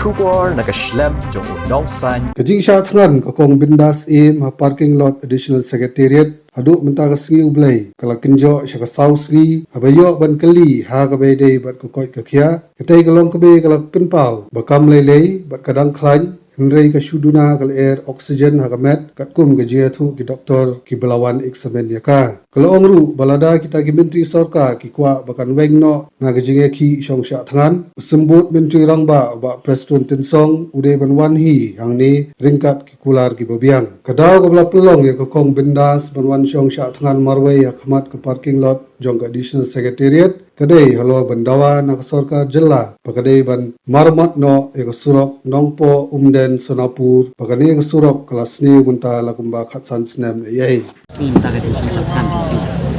Shubor nakaslem jong unong san Kajing siya tangan kakong bindas ma parking lot additional secretariat haduk mentara sri ublay kala kenjo siya ka south sri habayo ban kali ha ka day bat ko koi ka kya katay kalong kabe kala penpau bakam lay bat kadang klan Henry ka shuduna kal air oxygen hakamet kat kum ka jiathu ki doktor ki belawan eksamen ya ka kalau ongru balada kita ki menteri sorka ki kwa bakan weng no na ka jinge ki shong sha thangan sembut menteri rangba ba preston tensong ude ban wan hi hang ni ringkat ki kular ki babiang kadaw ka bla pelong ya ka kong bindas ban wan shong sha thangan marway ya khamat ka parking lot jong ka additional secretariat kadai halo bandawa na sorkar jella pakadai ban marmat no eko surok nongpo umden sonapur pakane eko surok kelas ni munta lakumba khatsan snem yai Sim tak ada susahkan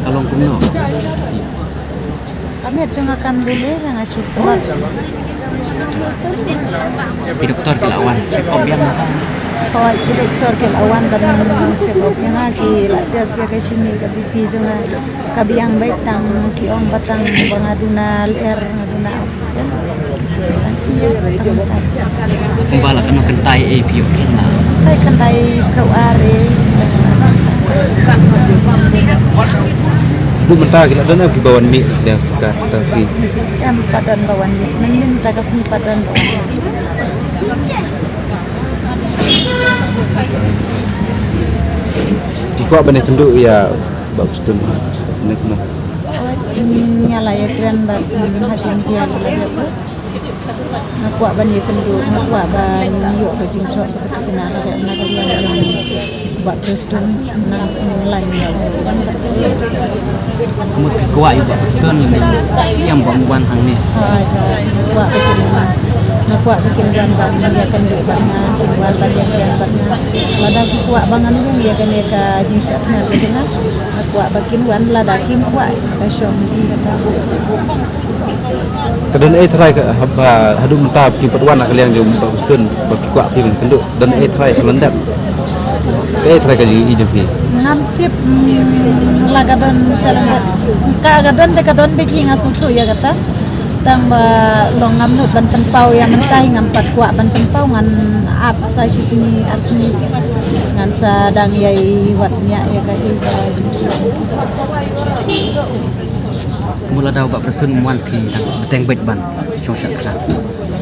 kalau kumno Kami akan dulu yang asuh telat. doktor kelawan sekop yang Kau doktor kelawan dan sebab yang lagi latih sia ke sini ke pipi juga kabiang baik tang kiong batang bangaduna air ngaduna oksigen. kumbala kan kentai APO kena Hai kendai kau are. Lu mentah kita dan aku bawa ni dia kata si Yang padan bawan min takas ni padan bawan. Jika benar tunduk ya bagus tu nak nak Nyala ya keren bat hajim dia belajar tu. Nakuak ban dia penduk, nakuak ban yuk ke jingcok ke kena ada nak dia yang buat preston nang lain ya. kumut kuat ibu stone yang bangwan hang ni Nakuak bikin ban dia akan dibana buat ban yang ban. Ladang kuak bangan dia akan ke jingcok tengah tengah. Nakuak bikin wan ladang kim kuak kasyong kata. kadang try ke hadu mentah si perwan nak kalian jom bagus tu bagi kuat film tunduk dan try selendap try ke ijam pi Ngantip lagadan salangat kagadan dekadon beki ngasutu ya kata tamba long ngamnu ban tempau yang mentah ngampat kuat ban tempau ngan ap sa sini arsni ngan sadang yai watnya ya kata kumula dah buat preston muan pi beteng bet ban syosat kan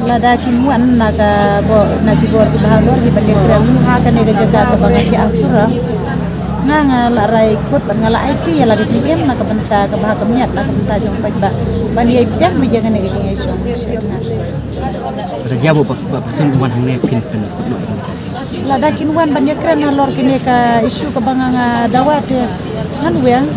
lada kimuan naga bo nagi bor di bahalor di balik kram ha kan ga jaga ke bangati asura nga larai kut ngala IT ya lagi cingem na kabenta ke bahag kamiat na kabenta jong pagba ban yai bidak mi jangan ga jingai syong kerja buat preston muan hang ni pin kutlo lada kinuan ban ya kram halor kini ka isu ke banganga dawat ya kan weng